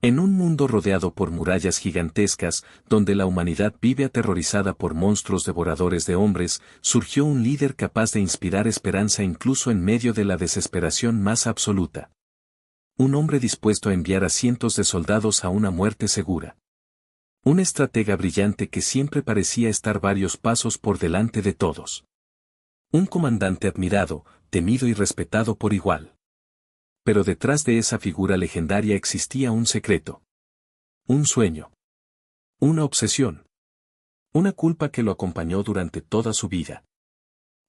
En un mundo rodeado por murallas gigantescas, donde la humanidad vive aterrorizada por monstruos devoradores de hombres, surgió un líder capaz de inspirar esperanza incluso en medio de la desesperación más absoluta. Un hombre dispuesto a enviar a cientos de soldados a una muerte segura. Un estratega brillante que siempre parecía estar varios pasos por delante de todos. Un comandante admirado, temido y respetado por igual. Pero detrás de esa figura legendaria existía un secreto. Un sueño. Una obsesión. Una culpa que lo acompañó durante toda su vida.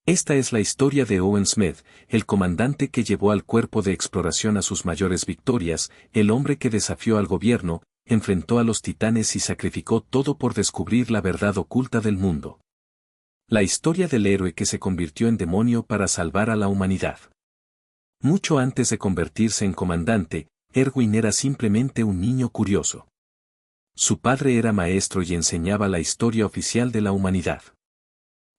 Esta es la historia de Owen Smith, el comandante que llevó al cuerpo de exploración a sus mayores victorias, el hombre que desafió al gobierno, enfrentó a los titanes y sacrificó todo por descubrir la verdad oculta del mundo. La historia del héroe que se convirtió en demonio para salvar a la humanidad. Mucho antes de convertirse en comandante, Erwin era simplemente un niño curioso. Su padre era maestro y enseñaba la historia oficial de la humanidad.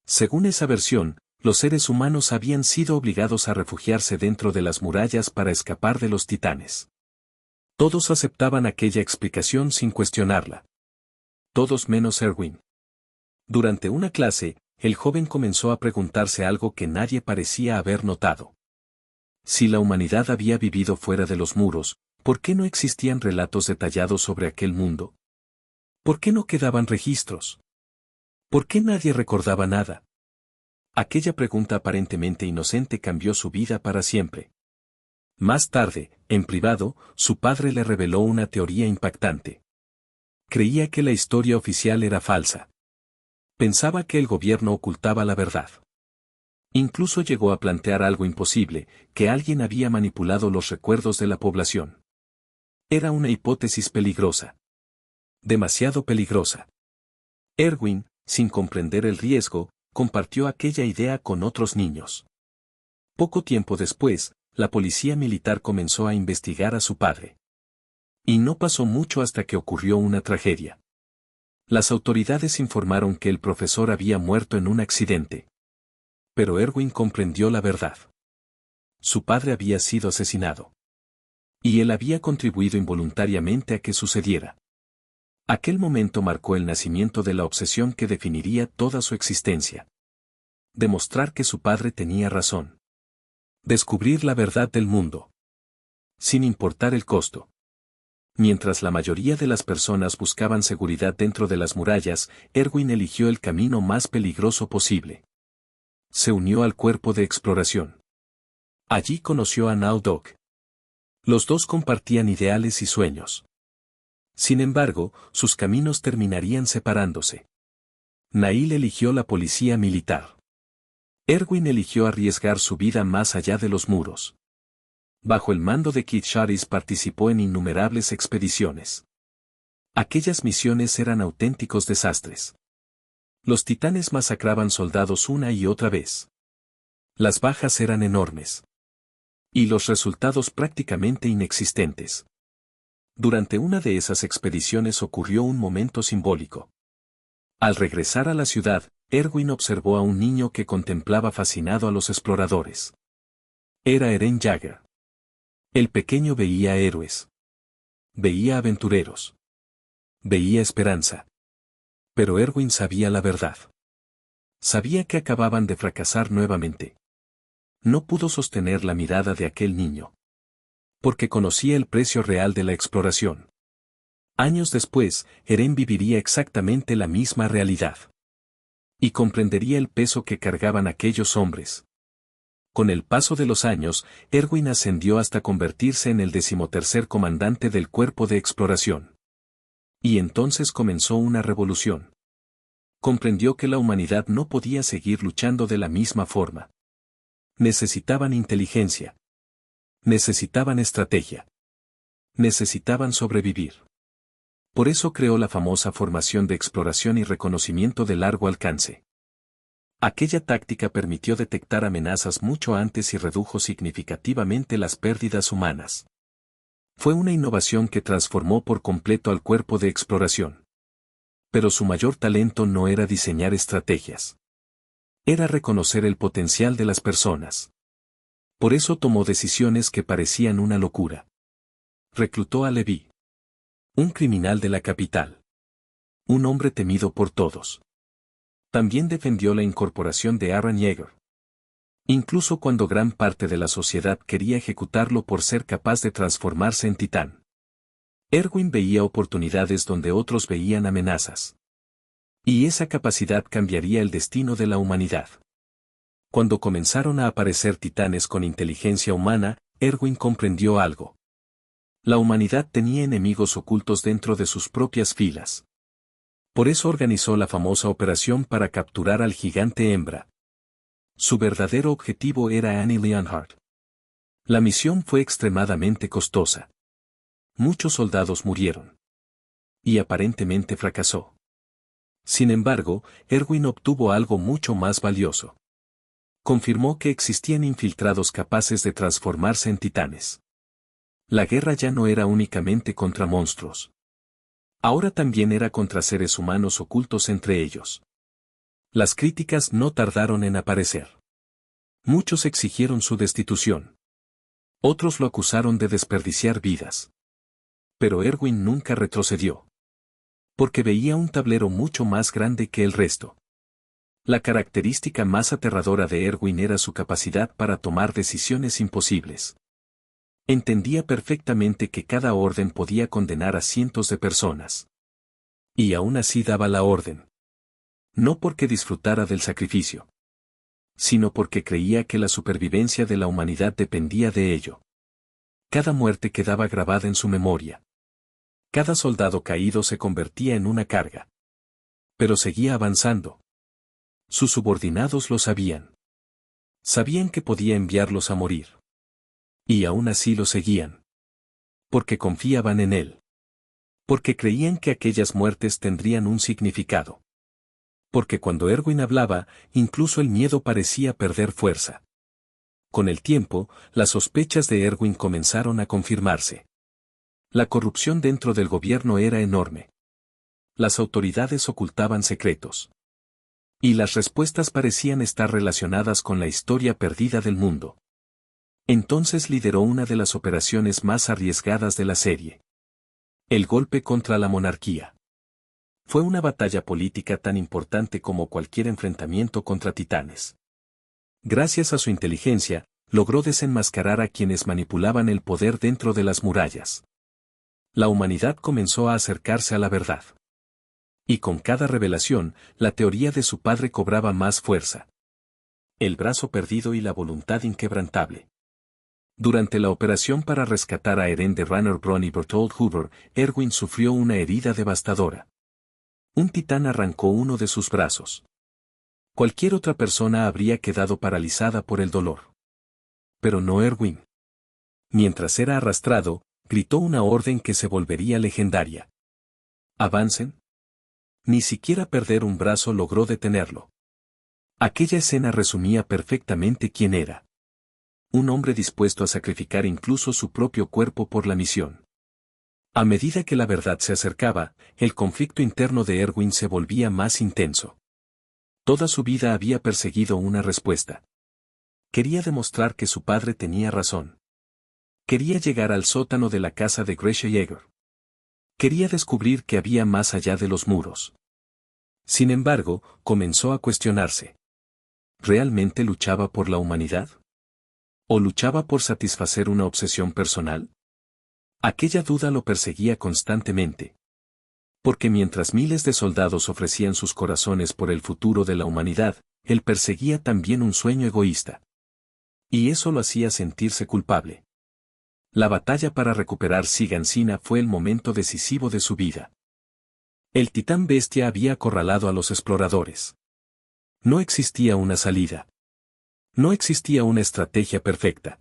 Según esa versión, los seres humanos habían sido obligados a refugiarse dentro de las murallas para escapar de los titanes. Todos aceptaban aquella explicación sin cuestionarla. Todos menos Erwin. Durante una clase, el joven comenzó a preguntarse algo que nadie parecía haber notado. Si la humanidad había vivido fuera de los muros, ¿por qué no existían relatos detallados sobre aquel mundo? ¿Por qué no quedaban registros? ¿Por qué nadie recordaba nada? Aquella pregunta aparentemente inocente cambió su vida para siempre. Más tarde, en privado, su padre le reveló una teoría impactante. Creía que la historia oficial era falsa. Pensaba que el gobierno ocultaba la verdad. Incluso llegó a plantear algo imposible, que alguien había manipulado los recuerdos de la población. Era una hipótesis peligrosa. Demasiado peligrosa. Erwin, sin comprender el riesgo, compartió aquella idea con otros niños. Poco tiempo después, la policía militar comenzó a investigar a su padre. Y no pasó mucho hasta que ocurrió una tragedia. Las autoridades informaron que el profesor había muerto en un accidente. Pero Erwin comprendió la verdad. Su padre había sido asesinado. Y él había contribuido involuntariamente a que sucediera. Aquel momento marcó el nacimiento de la obsesión que definiría toda su existencia. Demostrar que su padre tenía razón. Descubrir la verdad del mundo. Sin importar el costo. Mientras la mayoría de las personas buscaban seguridad dentro de las murallas, Erwin eligió el camino más peligroso posible. Se unió al cuerpo de exploración. Allí conoció a Now Dog. Los dos compartían ideales y sueños. Sin embargo, sus caminos terminarían separándose. Nail eligió la policía militar. Erwin eligió arriesgar su vida más allá de los muros. Bajo el mando de Kit Sharis participó en innumerables expediciones. Aquellas misiones eran auténticos desastres. Los titanes masacraban soldados una y otra vez. Las bajas eran enormes. Y los resultados prácticamente inexistentes. Durante una de esas expediciones ocurrió un momento simbólico. Al regresar a la ciudad, Erwin observó a un niño que contemplaba fascinado a los exploradores. Era Eren Jaeger. El pequeño veía héroes. Veía aventureros. Veía esperanza. Pero Erwin sabía la verdad. Sabía que acababan de fracasar nuevamente. No pudo sostener la mirada de aquel niño. Porque conocía el precio real de la exploración. Años después, Eren viviría exactamente la misma realidad. Y comprendería el peso que cargaban aquellos hombres. Con el paso de los años, Erwin ascendió hasta convertirse en el 13º comandante del cuerpo de exploración. Y entonces comenzó una revolución. Comprendió que la humanidad no podía seguir luchando de la misma forma. Necesitaban inteligencia. Necesitaban estrategia. Necesitaban sobrevivir. Por eso creó la famosa formación de exploración y reconocimiento de largo alcance. Aquella táctica permitió detectar amenazas mucho antes y redujo significativamente las pérdidas humanas. Fue una innovación que transformó por completo al cuerpo de exploración. Pero su mayor talento no era diseñar estrategias. Era reconocer el potencial de las personas. Por eso tomó decisiones que parecían una locura. Reclutó a Levi. Un criminal de la capital. Un hombre temido por todos. También defendió la incorporación de Aaron Yeager. Incluso cuando gran parte de la sociedad quería ejecutarlo por ser capaz de transformarse en titán. Erwin veía oportunidades donde otros veían amenazas. Y esa capacidad cambiaría el destino de la humanidad. Cuando comenzaron a aparecer titanes con inteligencia humana, Erwin comprendió algo. La humanidad tenía enemigos ocultos dentro de sus propias filas. Por eso organizó la famosa operación para capturar al gigante hembra. Su verdadero objetivo era Annie Leonhardt. La misión fue extremadamente costosa. Muchos soldados murieron. Y aparentemente fracasó. Sin embargo, Erwin obtuvo algo mucho más valioso. Confirmó que existían infiltrados capaces de transformarse en titanes. La guerra ya no era únicamente contra monstruos. Ahora también era contra seres humanos ocultos entre ellos. Las críticas no tardaron en aparecer. Muchos exigieron su destitución. Otros lo acusaron de desperdiciar vidas. Pero Erwin nunca retrocedió. Porque veía un tablero mucho más grande que el resto. La característica más aterradora de Erwin era su capacidad para tomar decisiones imposibles. Entendía perfectamente que cada orden podía condenar a cientos de personas. Y aún así daba la orden. No porque disfrutara del sacrificio, sino porque creía que la supervivencia de la humanidad dependía de ello. Cada muerte quedaba grabada en su memoria. Cada soldado caído se convertía en una carga. Pero seguía avanzando. Sus subordinados lo sabían. Sabían que podía enviarlos a morir. Y aún así lo seguían. Porque confiaban en él. Porque creían que aquellas muertes tendrían un significado. Porque cuando Erwin hablaba, incluso el miedo parecía perder fuerza. Con el tiempo, las sospechas de Erwin comenzaron a confirmarse. La corrupción dentro del gobierno era enorme. Las autoridades ocultaban secretos. Y las respuestas parecían estar relacionadas con la historia perdida del mundo. Entonces lideró una de las operaciones más arriesgadas de la serie. El golpe contra la monarquía. Fue una batalla política tan importante como cualquier enfrentamiento contra titanes. Gracias a su inteligencia, logró desenmascarar a quienes manipulaban el poder dentro de las murallas. La humanidad comenzó a acercarse a la verdad. Y con cada revelación, la teoría de su padre cobraba más fuerza. El brazo perdido y la voluntad inquebrantable. Durante la operación para rescatar a Eren de Ranner Bron y Bertold Hoover, Erwin sufrió una herida devastadora. Un titán arrancó uno de sus brazos. Cualquier otra persona habría quedado paralizada por el dolor. Pero no Erwin. Mientras era arrastrado, gritó una orden que se volvería legendaria. ¡Avancen! Ni siquiera perder un brazo logró detenerlo. Aquella escena resumía perfectamente quién era. Un hombre dispuesto a sacrificar incluso su propio cuerpo por la misión. A medida que la verdad se acercaba, el conflicto interno de Erwin se volvía más intenso. Toda su vida había perseguido una respuesta. Quería demostrar que su padre tenía razón. Quería llegar al sótano de la casa de Gracia Yeager. Quería descubrir que había más allá de los muros. Sin embargo, comenzó a cuestionarse. ¿Realmente luchaba por la humanidad? ¿O luchaba por satisfacer una obsesión personal? Aquella duda lo perseguía constantemente. Porque mientras miles de soldados ofrecían sus corazones por el futuro de la humanidad, él perseguía también un sueño egoísta. Y eso lo hacía sentirse culpable. La batalla para recuperar Sigansina fue el momento decisivo de su vida. El titán bestia había acorralado a los exploradores. No existía una salida. No existía una estrategia perfecta.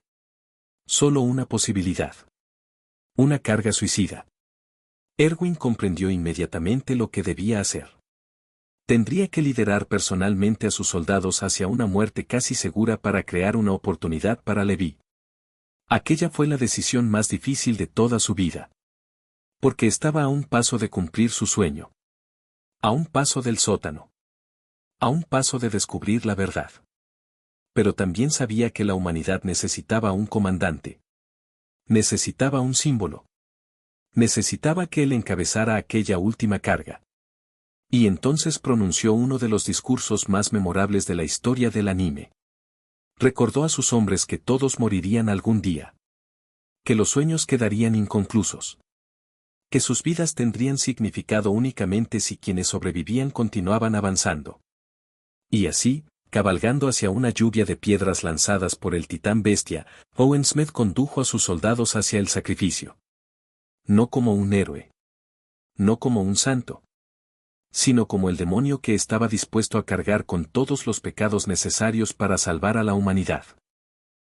Solo una posibilidad. Una carga suicida. Erwin comprendió inmediatamente lo que debía hacer. Tendría que liderar personalmente a sus soldados hacia una muerte casi segura para crear una oportunidad para Levi. Aquella fue la decisión más difícil de toda su vida. Porque estaba a un paso de cumplir su sueño. A un paso del sótano. A un paso de descubrir la verdad. Pero también sabía que la humanidad necesitaba un comandante. Necesitaba un símbolo. Necesitaba que él encabezara aquella última carga. Y entonces pronunció uno de los discursos más memorables de la historia del anime. Recordó a sus hombres que todos morirían algún día. Que los sueños quedarían inconclusos. Que sus vidas tendrían significado únicamente si quienes sobrevivían continuaban avanzando. Y así, cabalgando hacia una lluvia de piedras lanzadas por el titán bestia, Owen Smith condujo a sus soldados hacia el sacrificio. No como un héroe. No como un santo. Sino como el demonio que estaba dispuesto a cargar con todos los pecados necesarios para salvar a la humanidad.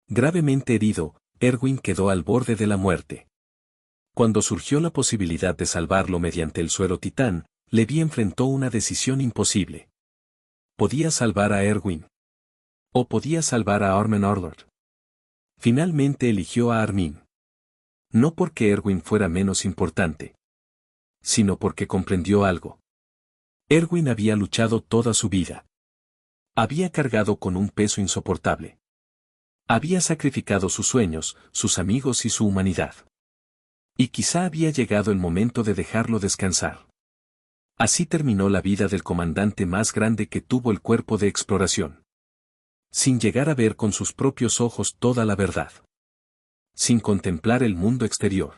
Gravemente herido, Erwin quedó al borde de la muerte. Cuando surgió la posibilidad de salvarlo mediante el suero titán, Levi enfrentó una decisión imposible. ¿Podía salvar a Erwin? ¿O podía salvar a Armin Orlord? Finalmente eligió a Armin. No porque Erwin fuera menos importante, sino porque comprendió algo. Erwin había luchado toda su vida. Había cargado con un peso insoportable. Había sacrificado sus sueños, sus amigos y su humanidad. Y quizá había llegado el momento de dejarlo descansar. Así terminó la vida del comandante más grande que tuvo el cuerpo de exploración. Sin llegar a ver con sus propios ojos toda la verdad. Sin contemplar el mundo exterior.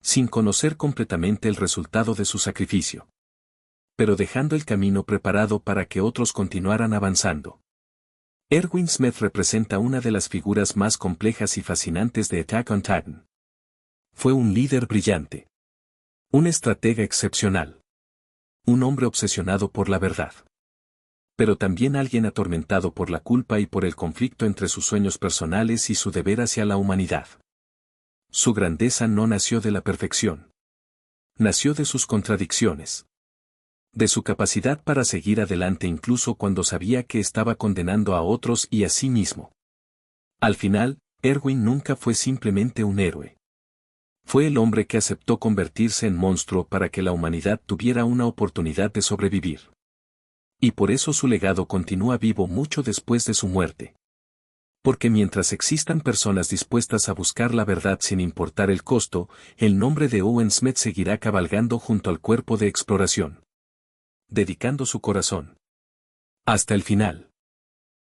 Sin conocer completamente el resultado de su sacrificio. Pero dejando el camino preparado para que otros continuaran avanzando. Erwin Smith representa una de las figuras más complejas y fascinantes de Attack on Titan. Fue un líder brillante. Un estratega excepcional. Un hombre obsesionado por la verdad. Pero también alguien atormentado por la culpa y por el conflicto entre sus sueños personales y su deber hacia la humanidad. Su grandeza no nació de la perfección. Nació de sus contradicciones. De su capacidad para seguir adelante incluso cuando sabía que estaba condenando a otros y a sí mismo. Al final, Erwin nunca fue simplemente un héroe. Fue el hombre que aceptó convertirse en monstruo para que la humanidad tuviera una oportunidad de sobrevivir. Y por eso su legado continúa vivo mucho después de su muerte. Porque mientras existan personas dispuestas a buscar la verdad sin importar el costo, el nombre de Owen Smith seguirá cabalgando junto al cuerpo de exploración. Dedicando su corazón. Hasta el final.